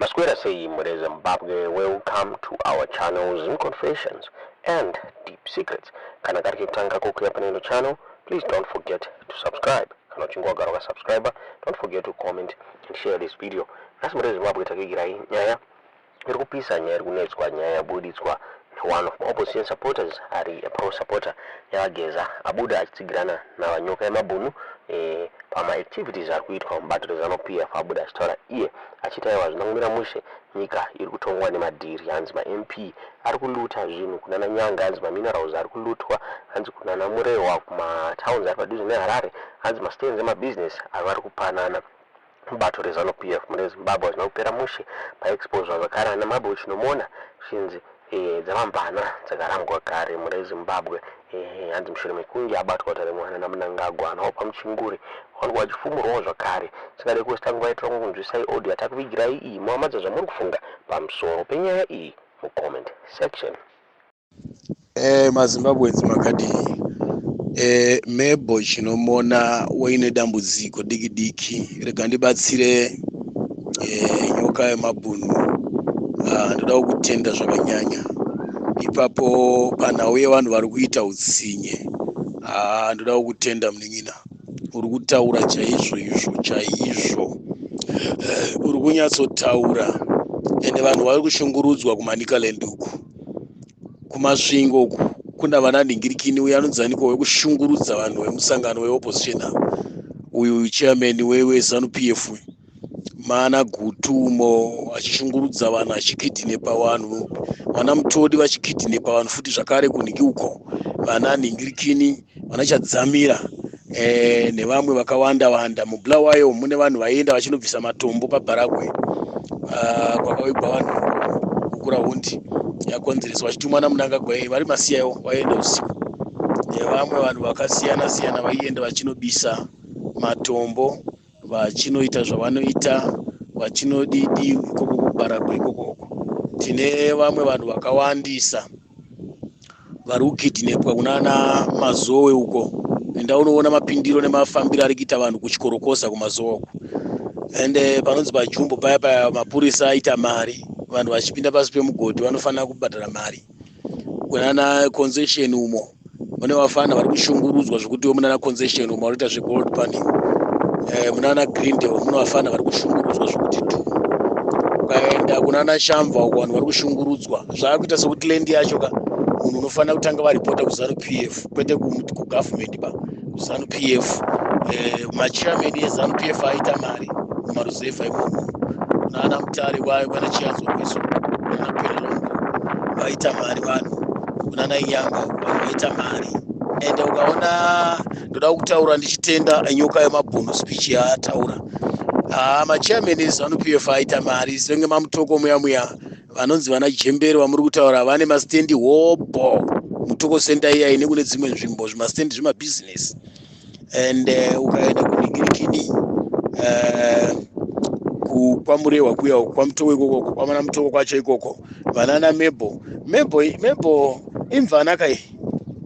Masquera say Mure Zimbabwe, welcome to our channel Zim Confessions and Deep Secrets. Kana kari kitanga kuku hapa neno channel, please don't forget to subscribe. Kana chungwa garoga subscriber, don't forget to comment and share this video. Nasi Mure Zimbabwe takigira nyaya, irikupisa nyaya irikunetswa nyaya buditswa one of opposition supporters ari a pro supporter yageza abuda achitsigirana na vanyoka yemabhunu pama activities ari kuitwa mubato ZANU-PF abuda achitaura iye achitaiwa zvinongomira mushe nyika iri kutongwa nemadhiri hanzi ma-MP ari kuluta zvinhu kunana nyanga hanzi ma-minerals ari kulutwa hanzi kunana murewa kumatowns ari padhuze neHarare hanzi ma-stands emabusiness avari kupanana mubato rezANU-PF mune Zimbabwe zvina kupera mushe paexposwa zvakare namabwe chinomona zvinzi dzamambana dzakarangwa kare muri Zimbabwe hanzi mushure mekunge abatwa kuti ari mwana naMnangagwa nawo pamuchinguri wangu wachifumurawo zvakare sikade kusta nguva yaitira kunzwisa audio atakuvigirai iyi muhamadza zvamuri kufunga pamusoro penyaya iyi mucomment section. maZimbabwenzi makadii mebho chinomona waine dambudziko diki diki rega ndibatsire nyoka yemabhunu ndoda kutenda zvakanyanya ipapo panhau yevanhu vari kuita utsinye ndoda kutenda munin'ina uri kutaura chaizvo uri kunyatsotaura ende vanhu vari kushungurudzwa kumanikaland uku kumasvingo uku kuna vana ningirikini uyo anonzaniko wekushungurudza vanhu vemusangano weopposition uyu chairman weZANU-PF mana gutumo achishungurudza vanhu achikidhinepa vanhu vana mutodi vachikidhinepa vanhu futi zvakare kunhingi uko vana ningirikini vanachadzamira nevamwe vakawanda wanda mubulawayo mune vanhu vaienda vachinobvisa matombo paBaragwe kwakawigwa vanhu kukuraundi yakonzereswa vachitumwa naMnangagwa vari masiyayo vaienda usiku nevamwe vanhu vakasiyana siyana vaienda vachinobisa matombo vachinoita zvavanoita vachinodidi ikoko kuBaragwe ikoko tine vamwe vanhu vakawandisa vari kukidhinepwa kunana Mazowe uko enda unoona mapindiro nemafambiro ari kuita vanhu kuchikorokosa kuMazowe uko ende panonzi paJumbo paya mapurisa aita mari vanhu vachipinda pasi pemugodhi vanofanira kubhadhara mari kunana concession umo mune vafana vari kushungurudzwa zvokutiwo munana concession umo vanoita zvegold panning munana Greendale mune vafana vari kushungurudzwa zvokuti tu ukaenda kunana Shamva uko vanhu vari kushungurudzwa zvaakuita sokuti lendi yacho ka munhu unofanira kutanga varipota kuZANU-PF kwete kugovernment kuZANU-PF machairman eZANU-PF aita mari mumaruzevha imomo nana Mutare wana chianzo kweso nana Pelongo vaita mari vanhu kunana Inyanga vanhu vaita mari ende ukaona ndoda kutaura ndichitenda nyoka yemabhunu speech yaataura machairman eZANU-PF aita mari senge mamutoko muya vanonzi vana Jembere vamuri kutaura vane mastendi hobo mutoko center iya ine kune dzimwe nzvimbo zvimastendi zvemabusiness ende ukaenda kuningirikini kwamurewa kuya kwamutoko ikoko kwamana mutoko kwacho ikoko vanana mebho imvana kai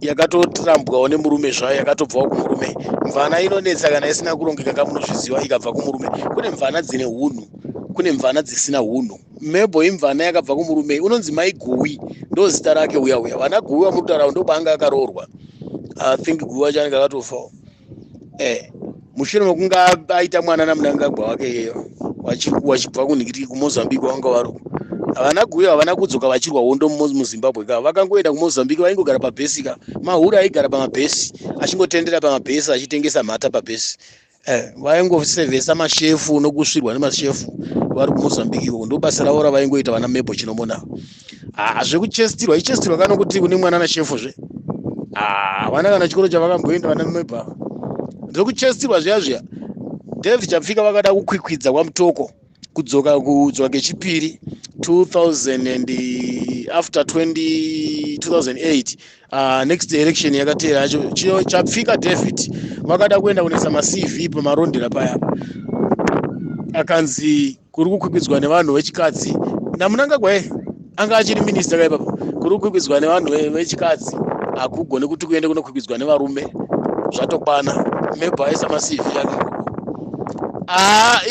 yakatotrambwawo nemurume zvayo yakatobvawo kumurume mvana inonetsa kana isina kurongeka kamunozviziva ikabva kumurume kune mvana dzine hunhu kune mvana dzisina hunhu mebho imvana yakabva kumurume unonzi maiguwi ndo zita rake uya vana guwi vamurutaura ndobanga akaroorwa think guwi wacho anenge akatofawo mushure mekunge aita mwana naMnangagwa wake iyeyo wachibva kunhingiriki kuMozambique wanga varuko havana guyo havana kudzoka vachirwa hondo muZimbabwe ka vakangoenda kuMozambique vaingogara pabhesi ka Mahura aigara pamabhesi achingotendera pamabhesi achitengesa mhata pabhesi vaingosevhesa mashefu nokusvirwa nemashefu vari kuMozambique iko ndo basa ravo ravaingoita vana mebho chinomona zvekuchestirwa ichestirwa kana kuti kune mwana nashefu havana kana chikoro chavakamboenda vana mebho ndikuchestirwa zviya David Chapfika vakada kukwikwidza kwamutoko kudzoka kechipiri 2000 and after 2008 next election yakatera yacho Chapfika David vakada kuenda kunesa maCV pamarondera paya akanzi kuri kukwikwidza nevanhu vechikadzi naMnangagwa anga achiri minister kai papa kuri kukwikwidza nevanhu vechikadzi akugone kuti kuende kunokwikwidza nevarume zvatokwana mebho aisa maCV yake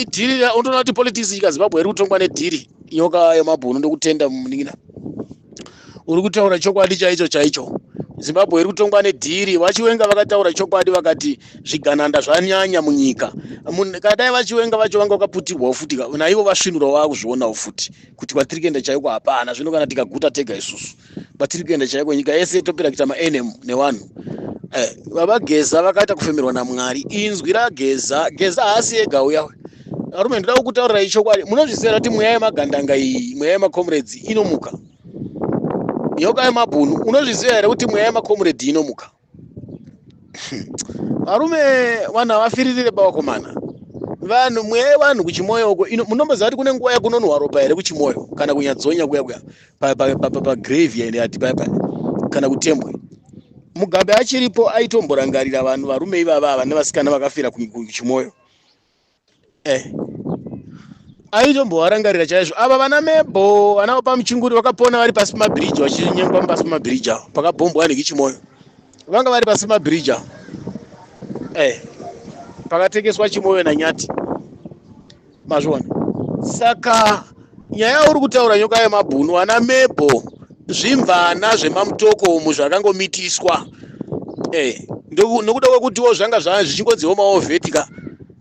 idhiri undoona kuti politics ika Zimbabwe iri kutongwa nedhiri nyoka yemabhunu ndokutenda muningira uri kutaura chokwadi chaicho Zimbabwe iri kutongwa nedhiri. Vachiwenga vakataura chokwadi vakati zvigananda zvanyanya munyika. Kadai vachiwenga vacho vanga vakaputirwawo futi naivo vasvinura vakuzvionawo futi kuti kwatiri kuenda chaiko hapana. Zvino kana tikaguta tega isusu patiri kuenda chaiko nyika yese topera kuita maenemu nevanhu. Vavageza vakaita kufemerwa naMwari. Inzwi rageza haasi ega uya. Arume ndoda kutaurira chokwadi. Munozviziva kuti mweya yemagandanga iyi, mweya yemakomrades inomuka. Nyoka yemabhunu unozviziva here kuti mweya yemakomrade inomuka? Varume vanhu havafiririre pavakomana. Mweya yevanhu kuchimoyo uko munomboziva kuti kune nguva yakunonhuhwa ropa here kuchimoyo kana kunyadzonya kuya pagrave yati kana kutembwe. Mugabe achiripo aitomborangarira vanhu varume ivava vane vasikana vakafira kuchimoyo. Aitombovarangarira chaizvo. Ava vana mebho vanavo pamuchinguri vakapona vari pasi pemabhiriji vachinyengwa pasi pemabhiriji avo pakabhombwa nekichimoyo. Vanga vari pasi pemabhiriji avo. Pakatekeswa chimoyo nanyati. Mazviona. Saka nyaya yauri kutaura nyoka yemabhunu vana mebho zvimvana zvemamutoko umu zvakangomitiswa. Nokuda kwekutiwo zvanga zvichingodziwo maovhetika.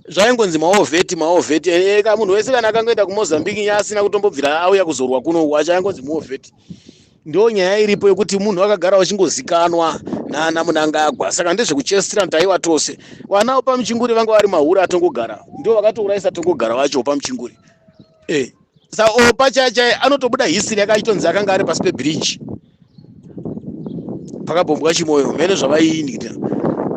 Zvaingonzi maovheti. Munhu wese kana akangoenda kuMozambique asina kutombobvira auya kuzorwa kuno wachaingonzi muovheti. Ndo nyaya iripo yekuti munhu akagara wachingozikanwa nana Munangagwa. Saka ndezvekuchesitira taiwa tose. Vanawo pamuchinguri vanga vari mahura atongogara. Ndio vakatourayisa tongogara vacho pamuchinguri. Saka opa chaichai anotobuda history yakaitonzi akanga ari pasi pebridge. Pakabhombwa chimoyo. Mene zvavaiinikita.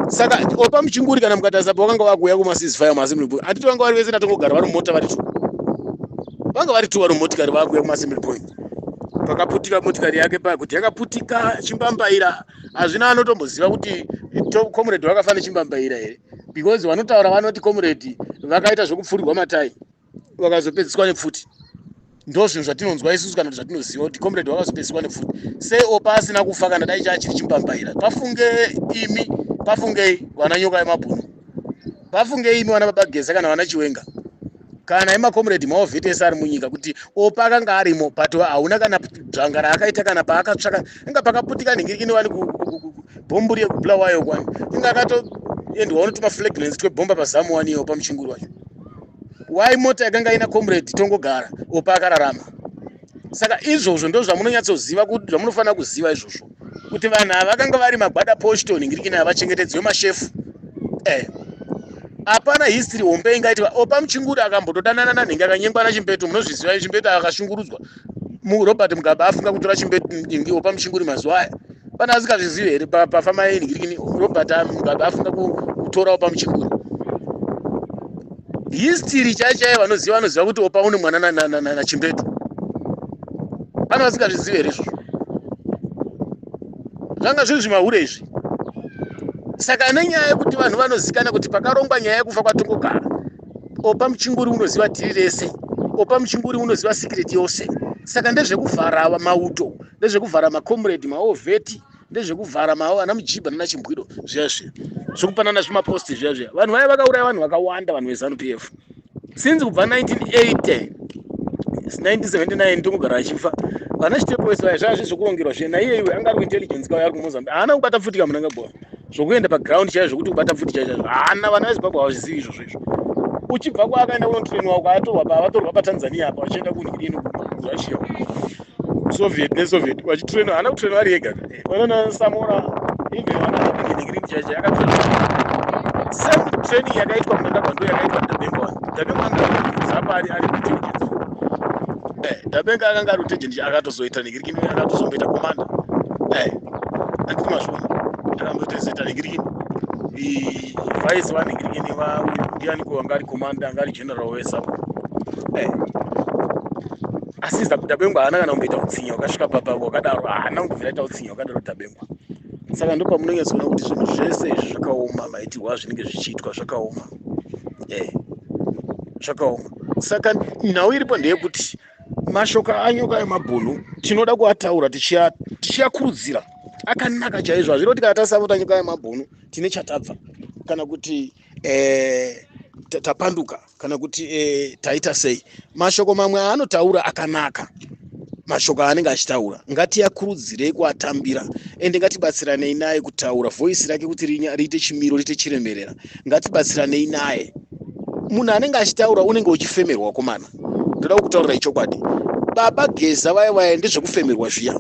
Saka opa muchinguri kana mukatarisa vakanga vakuuya kumasizifaya muAssembly Point. Handiti vanga vari vese natongogara vari mumota vari tu. Vanga vari tu vari mumotikari vakuuya kumaAssembly Point. Pakaputika motikari yake paya kuti yakaputika chimbambaira. Hazvina anotomboziva kuti comrade vakafana chimbambaira here. Because vanotaura vanoti comrade vakaita zvokupfurirwa matai vakazopedziswa nepfuti. Ndo zvinhu zvatinonzwa isusu kana zvatinoziva kuti comrade vakazopedziswa nepfuti. Sei opa asina kufa kana dai chachiri chimbambaira? Pafunge imi, pafungei vana nyoka yemabhunu, pafungei imi vana babageza kana vana chiwenga kana emakomrade maovheti ese ari munyika kuti opa akanga arimo pato hauna kana dzvangara akaita kana paakatsvaka inga pakaputika nhingirikini wani kubhomburi yekubulawayo kwani inga akatoendwa unotuma flaglens twebhomba pazamu waniyo pamuchinguri wacho. Wai mota yakanga ina comrade tongogara opa akararama. Saka izvozvo ndo zvamunonyatsoziva kuti zvamunofanira kuziva izvozvo kuti vanhu ava vakanga vari magwada posto nhingirikini avachengetedzwe mashefu. Hapana history hombe ingaitwa opa muchinguri akambotodanana nanhingi akanyengwa nachimbeto. Munozviziva chimbeto akashungurudzwa. Robert Mugabe afunga kutora chimbeto opa muchinguri mazuva aya. Pana asikazvizivi here pafama yenhingirikini Robert Mugabe afunga kutorawo pamuchinguri. History chaichaiyo vanoziva kuti opa une mwana nachimbeto. Pana vasikazvizivi here izvozvo. Zvanga zviri zvimahure izvi. Saka nenyaya yekuti vanhu vanozikana kuti pakarongwa nyaya yekufa kwatongogara, opa muchinguri unoziva dhiri rese, opa muchinguri unoziva secret yose. Saka ndezvekuvhara mauto, ndezvekuvhara makomrade maovheti, ndezvekuvhara ana mujibha nana chimbwiro zviya zvokupanana zvimaposti zviya. Vanhu vaya vakauraya vanhu vakawanda vanhu veZANU-PF. Since kubva 1980 1979 tongogara achifa. Vana chitepo vese vaya zvazvi zvokurongerwa zvena iye anga ari kuintelligence kauya ari kuMozambique. Haana kubata futi kaMunangagwa. Zvokuenda paground chaizvo zvokuti kubata futi chaizvo. Haana vana veZimbabwe havazvizivi izvozvo izvo. Uchibva kwaakaenda kunotrainwa kwaatorwa vatorwa paTanzania apa vachienda kunhingirino zvashiya. Soviet neSoviet vachitrainwa haana kutrainwa ari ega. Vana Samora imwe vana kunhingirino chaizvo yakatrainwa. Same training yakaitwa Munangagwa ndo yakaitwa Dabengwa. Dabengwa zapa ari kuintelligence. Dabenga akanga ari kutejenji akatozoita nhingirikini akatozomboita komanda. Handiti mazvona akambotozoita nhingirikini vice vanhingirikini ndiani kuanga ari komanda anga ari general weSAPO. Asi Dabengwa haana kana kumboita utsinya wakasvika papapo wakadaro haana kumbobvira aita utsinya wakadaro Dabengwa. Saka ndo pamunonyatsoona kuti zvinhu zvese izvi zvakaoma, maitirwo azvinenge zvichiitwa zvakaoma. Zvakaoma. Saka nhau iripo ndeyekuti mashoka anyoka yemabhunu tinoda kuataura tichiakurudzira akanaka chaizvo. Hazviro kuti kana tasapota nyoka yemabhunu tine chatabva kana kuti tapanduka kana kuti taita sei. Mashoko mamwe anotaura akanaka, mashoko anenge achitaura ngatiyakurudzirei kuatambira ende ngatibatsiranei naye kutaura voice rake kuti riite chimiro, riite chiremerera. Ngatibatsiranei naye. Munhu anenge achitaura unenge uchifemerwa komana. Ndoda kutaurira ichokwadi. Baba Geza vaya ndezvekufemerwa zviya.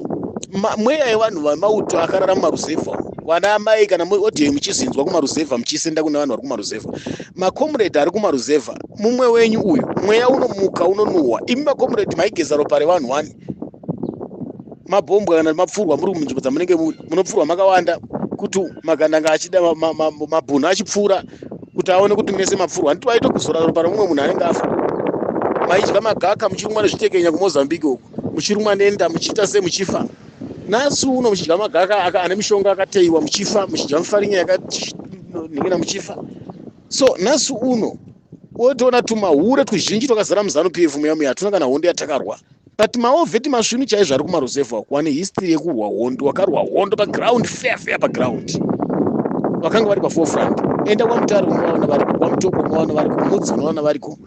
Mweya yevanhu vamauto akarara mumaruzevha, vana mai kana odhei muchizinzwa kumaruzevha muchisenda kune vanhu vari kumaruzevha. Makomuredi ari kumaruzevha, mumwe wenyu uyu mweya unomuka unonuhwa. Imi makomuredi maigeza ropa revanhu wani. Mabhombwa kana mapfurwa muri munzvimbo dzamunenge muri, munopfurwa makawanda kuti magandanga achida mabhunu achipfuura kuti aone kuti mese mapfurwa. Handiti waito kuzora ropa remumwe munhu anenge afa. Maidya magaka muchirumwa nezvitekenya kuMozambique uko, muchirumwa nenda muchiita semuchifa. Nhasi uno muchidya magaka ane mishonga akateiwa muchifa, muchidya mifarinya yakaningina muchifa. So nhasi uno wotoona tumahure tuzhinji twakazara muzanu PF muya hatuna kana hondo yatakarwa. But maovheti masvinu chaizvo ari kumaruzevha wane history yekurwa hondo, wakarwa hondo paground, fair paground. Vakanga vari paforefront. Enda kwaMutare unoona variko, kwaMutoko unoona variko, Mudzi unoona variko.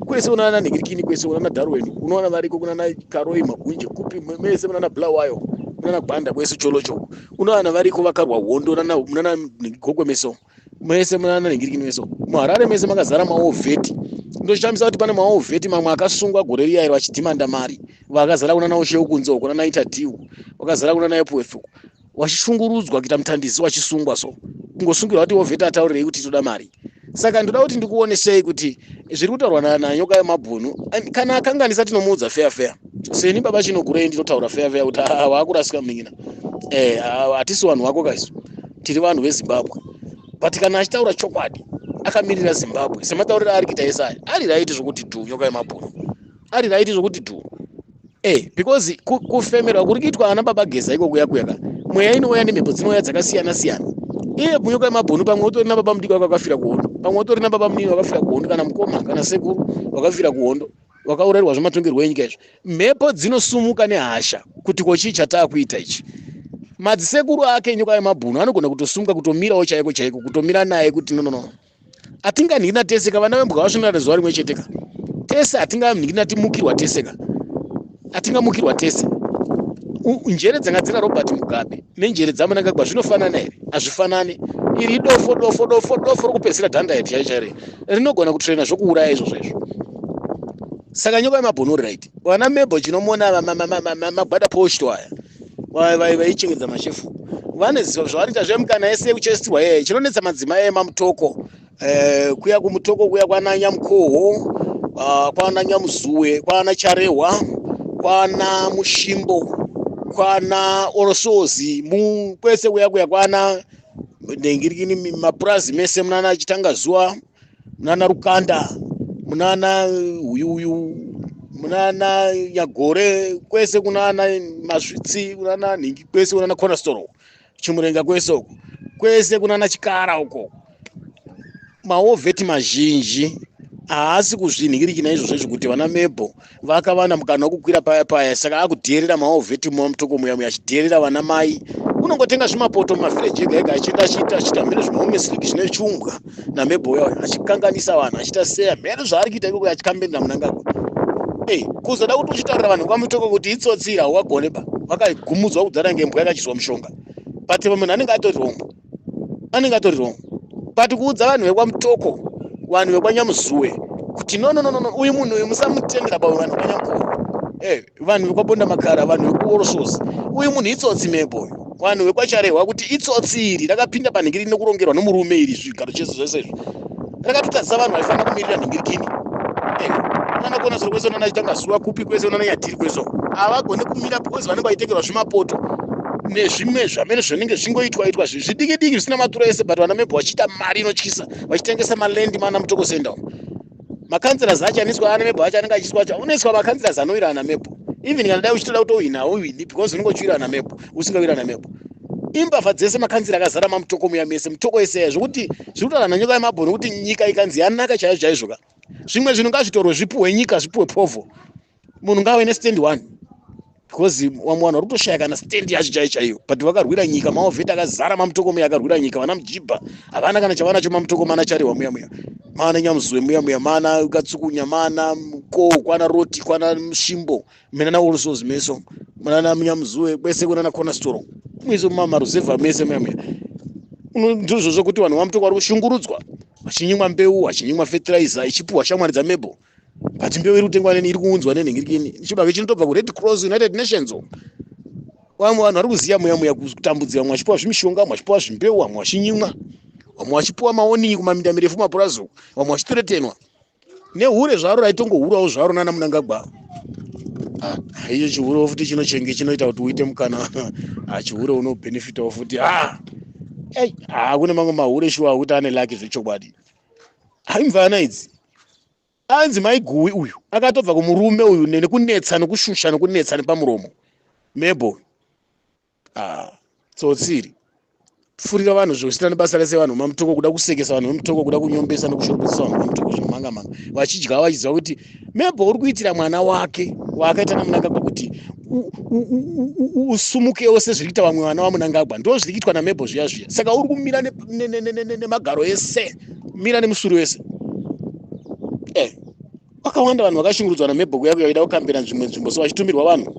Kwese unoona Nhingirikini, kwese unoona Darwen, unoona variko, kunana Karoi, Magunje, Kupi, mese unoona Bulawayo, unoona Gwanda, kwese Cholocho. Unoona variko vakarwa hondo, unoona Gogwe meso. Mese unoona Nhingirikini meso. Muharare mese makazara maovheti. Ndoshamisa kuti pane maovheti mamwe akasungwa gore riya iri vachidhimanda mari. Vakazara kuna nawo Shehu Kunzo, kuna naita Tiu, vakazara kuna naye Puefu. Wachishungurudzwa kuita mutandisi wachisungwa so. Kungosungirwa kuti ovheti ataurirei kuti toda mari. Saka ndoda kuti ndikuonesei kuti zviri kutaurwa nanyoka yemabhunu kana akanganisa tinomuudza fair. Seni baba chinogurei ndinotaura fair kuti waakurasika mingina. Hatisi vanhu vako kaisu. Tiri vanhu veZimbabwe. But kana achitaura chokwadi akamirira Zimbabwe semataurira ari kuita Yesaya, ari right zvokuti tu nyoka yemabhunu. Ari right zvokuti tu. Because kufemerwa kuri kuitwa ana baba Geza iko kuyaka. Mweya inouya nemhepo dzinouya dzakasiyana-siyana. Munyoka yemabhunu pamwe utori nababa mudiki wakafira kuhondo, pamwe utori nababa munini wakafira kuhondo, kana mukoma kana sekuru wakafira kuhondo, wakaurayirwa zvematongerwo enyika izvo. Mhepo dzinosumuka nehasha kuti kochii chataakuita ichi. Madzisekuru ake nyoka yemabhunu anogona kutosumuka kutomirawo chaiko kutomira naye kuti no. Atinganhina teseka vana vembwa vasvonera zuva rimwe cheteka. Tese atinganhina timukirwa teseka. Atingamukirwa tese. Njere dzanga dzina Robert Mugabe nenjere dzaMnangagwa zvinofanana here? Hazvifanani. Iri dofo rokupedzisira dhanda yeti chaichaire rinogona kutrena zvokuuraya izvo. Saka nyoka yemabhunu right. Vana mebho chinomona magwada posto aya vaichengetedza mashefu vane zvavanoita zvemukana ese ekuchestirwa yeye chinonetsa madzimai emaMutoko, kuya kuMutoko kuya kwana Nyamukoho, kwana Nyamuzuwe, kwana Charehwa, kwana Mushimbo, kwana Orosozi, kwese kuya kwana Nhingirikini, mapurazi mese munana Chitangazuva, munana Rukanda, munana Uyuyu, munana Nyagore, kwese kunana Masvitsi, kunana Nhingi, kwese kunana Cornerstone, Chimurenga kwese kunana Chikara uko. Maovheti mazhinji haasi kuzvinhingirikina izvozvo kuti vana mebho vakavana mukana wekukwira paya. Saka akudherera maovheti muMutoko muya achidherera vana mai. Unongotenga zvimapoto mumavhireji ega achienda achiita mhere zvemahomesliki zvine chiumbwa namebho yayo achikanganisa vanhu achiita seya mhere zvaari kuita ikoko achikambenda Mnangagwa. Kuzoda kuti uchitaurira vanhu kwaMutoko kuti itsotsira hauagoneba vakagumudzwa kudzara ngembwa yakachizwa mushonga. But munhu anenge atori wrong. But kuudza vanhu vekwaMutoko, vanhu vekwaNyamuzuwe kuti no uyu munhu uyu musamutendera vanhu veKwanyamukoho, vanhu vekwabonda makara, vanhu vekuorosozi, uyu munhu itsotsi mebho. Vanhu vekwacharehwa kuti itsotsi iri rakapinda paNhingirikini nokurongerwa nomurume iri zvigaro chese zvese izvi rakatotadzisa vanhu vaifanira kumirira Nhingirikini. Unana kuona zviri kwese unana Chitangazuva, Kupi kwese unana Nyatiri kwese havagone kumira kwese vanenge vaitengerwa zvimapoto nezvimwe zvamene zvinenge zvingoitwa zvidiki zvisina maturo ese. But vana mebho vachiita mari inotyisa vachitengesa malendi mana Mutoko Center. Makanzera acho aniswa ana mebho acho anenge achiswa acho unoiswa makanzera anowira ana mebho. Even kana dai uchitoda kutohwina hauhwini because unenge uchiwira ana mebho usingawira ana mebho. Imbavha dzese makanzera akazara maMutoko muya mese Mutoko ese zvokuti zvirikutaura nanyoka yemabhunu kuti nyika ikanzi yanaka chaizvo ka. Zvimwe zvinhu ngazvitorwe zvipuwe nyika zvipuwe povo. Munhu ngave nestand one. because wamwe vanhu vari kutoshaya kana stand yacho chaiyo but vakarwira nyika maovheti akazara mamutokoma akarwira nyika vana mujibha havana kana chavanacho mamutokoma ana charehwa muya mana nyamuzwe muya mana katsukunya mana ko kwana roti kwana shimbo menana ulusozi meso mana nyamuzwe kwese kuna na cornerstone mwizo mamaruzevha mese muya ndizvo zvokuti vanhu vamutokoma vari kushungurudzwa vachinyimwa mbeu vachinyimwa fertilizer ichipuhwa shamwari dzamebho but mbeu iri kutengwa neni iri kuunzwa nenhingirikini chibage chinotobva kured cross united nations vamwe vanhu vari kuziya muya kutambudzira vamwe vachipuwa zvimishonga vamwe vachipuwa zvimbeu vamwe vachinyimwa vamwe vachipuwa maoningi kumaminda mirefu mapurazo vamwe vachitoretenwa nehure zvaro raitongohurawo zvaro nana Mnangagwa icho chihure futi chinochenge chinoita kuti uite mukana chihure unobhenefitawo futi kune mamwe mahure shuwa kuti ane laki zvechokwadi haimvana idzi anzi maiguwi uyu akatobva kumurume uyu nekunetsa nekushusha nekunetsa nepamuromo mebo tsotsiri pfurira vanhu zvisina nebasa rese vanhu mamutoko kuda kusekesa vanhu vemutoko kuda kunyombesa nekushorobesesa vanhu vemutoko zvemanga vachidya vachiziva kuti mebo uri kuitira mwana wake waakaita naMnangagwa kuti usumukewo sezviri kuita vamwe vana vaMnangagwa ndo zviri kuitwa namebo zviya saka uri kumira nemagaro ese mira nemusuru wese vakawanda vanhu vakashungurudzwa namebho kuya kuyaida kukambira nzvimbo so vachitumirwa vanhu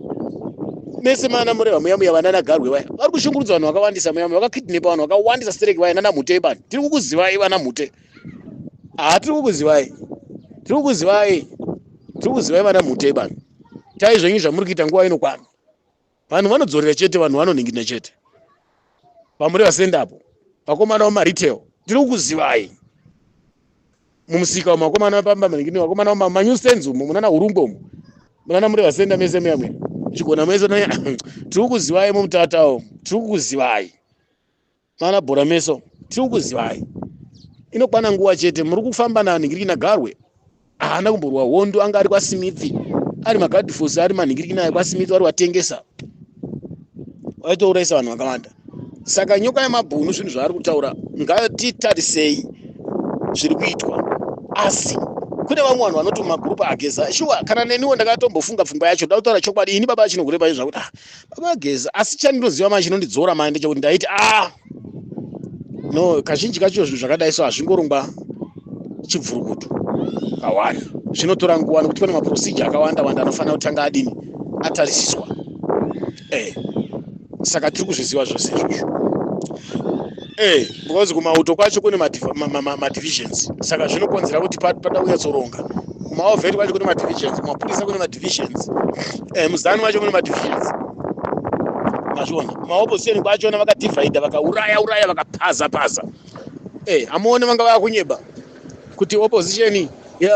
mese mana mureva muya vanana garwe vaya vari kushungurudzwa vanhu vakawandisa muya vakakidnepa vanhu vakawandisa stereki vaya nana mhute bani tiri kukuzivai vana mhute tiri kukuzivai vana mhute bani taizvenyu zvamuri kuita nguva inokwana vanhu vanodzorera chete vanhu vanonhingina chete pamureva sendapo vakomana vamaritel tiri kukuzivai mumusika wamakomana vapamba maningini vakomana vamanyustenzi umo munana urungomo munana mureva senda mese muya chigona mese tiri kukuzivai mumutatawo tiri kukuzivai mana bhora meso tiri kukuzivai inokwana nguva chete muri kufamba nanhingirikina garwe haana kumborwa hondo anga ari kwasimithi ari magadhifosi ari manhingirikina kwasimithi vari watengesa vaitouraisa vanhu vakawanda saka nyoka yemabhunu zvinhu zvaari kutaura ngatitarisei zviri kuitwa asi kune vamwe vanhu vanoti mumagrupu ageza shuwa kana neniwo ndakatombofunga pfungwa yacho ndakutaura chokwadi ini baba chinokurepa izvo zvakuti baba ageza asi chandinoziva manje chinondidzora manje chekuti ndaiti no kazhinji kacho zvinhu zvakadai so hazvingorungwa chibvurukutu kawanda zvinotora nguva nekuti pane maprocedure akawanda anofanira kutanga adini atarisiswa saka tiri kuzviziva zvose izvozvo because kumauto kwacho kune madivisions saka zvinokonzera kuti pada kunyatsoronga kumaovheti kwacho kune madivisions kumapurisa kune madivisions muzani wacho kune madivisions mazviona maopposition kwachona vakadivhaidha vakauraya vakapaza amuone vanga vakunyeba kuti opposition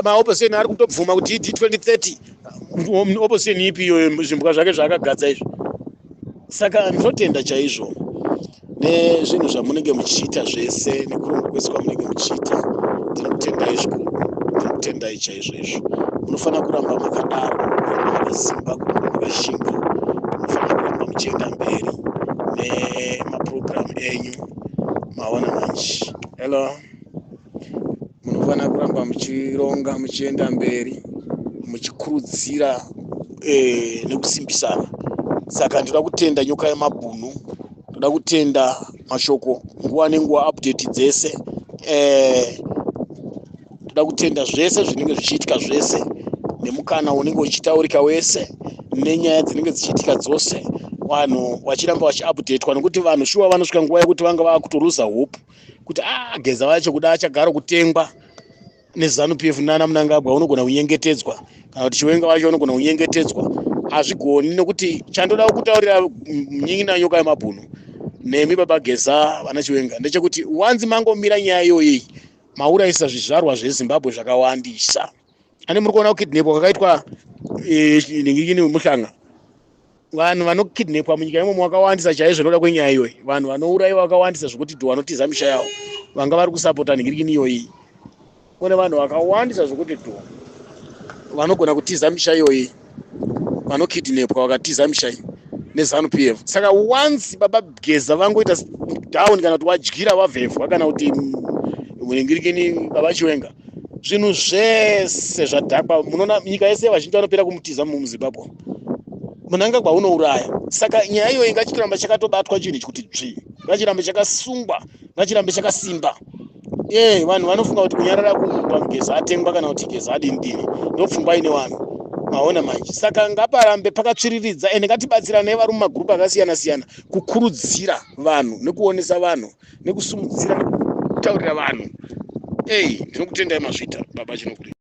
maopposition ari kutobvuma kuti D2030 opposition ipi iyo zvimbwa zvake zvaakagadza izvo saka ndinotenda chaizvo nezvinhu zvamunenge muchiita zvese nekurongwa kwese kwamunenge muchiita tinokutendai zvikuru tinokutendai chaizvo izvo munofanira kuramba makadaro makasimba makashinga munofanira kuramba muchienda mberi nemapurogiramu enyu maona manje hello munofanira kuramba muchironga muchienda mberi muchikurudzira nekusimbisana saka ndoda kutenda nyoka yemabhunu ndoda kutenda mashoko nguva nenguva update dzese ndoda kutenda zvese zvinenge zvichiitika zvese nemukana unenge uchitaurika wese nenyaya dzinenge dzichiitika dzose vanhu vachiramba vachiupdatewa nekuti vanhu shuwa vanosvika nguva yekuti vanga vakutoruza hope kuti geza vacho kuda achagara kutengwa neZANU-PF nana Mnangagwa unogona kunyengetedzwa kana kuti Chiwenga vacho unogona kunyengetedzwa hazvigoni nekuti chandoda kutaurira munyingi nyoka yemabhunu nemi baba Geza vana Chiwenga ndechekuti wanzi mangomira nyaya iyoyi mauraisa zvizvarwa zveZimbabwe zvakawandisa ane muri kuona kukidnapwa kwakaitwa ningini muhlanga vanhu vanokidnapwa munyika imomo vakawandisa chaizvo noda kwenyaya iyoyi vanhu vanouraiwa vakawandisa zvokuti wanotiza misha yavo vanga vari kusapota ningirikini iyoyi kune vanhu vakawandisa zvokuti vanogona kutiza misha iyoyi vanokidnapwa vakatiza misha iyi neZANU-PF saka once baba Geza vangoita down kana kuti wadyira vavhevhwa kana kuti muningirikini baba Chiwenga zvinhu zvese zvadhakwa munoona nyika yese vazhinji vanopera kumutiza muZimbabwe munanga kwaunouraya. Saka nyaya iyo ingachiramba chakatobatwa chinhu chikuti dzvi, ngachiramba chakasungwa, ngachiramba chakasimba. Vanhu vanofunga kuti kunyarara pageza atengwa kana kuti geza adini ndopfungwa ine vanhu maona manje. Saka ngaparambe pakatsviriridza ende ngatibatsirane vari mumagrupu akasiyana siyana kukurudzira vanhu nekuonesa vanhu nekusumudzira nekutaurira vanhu. Ndinokutendai mazvita baba chinokuri.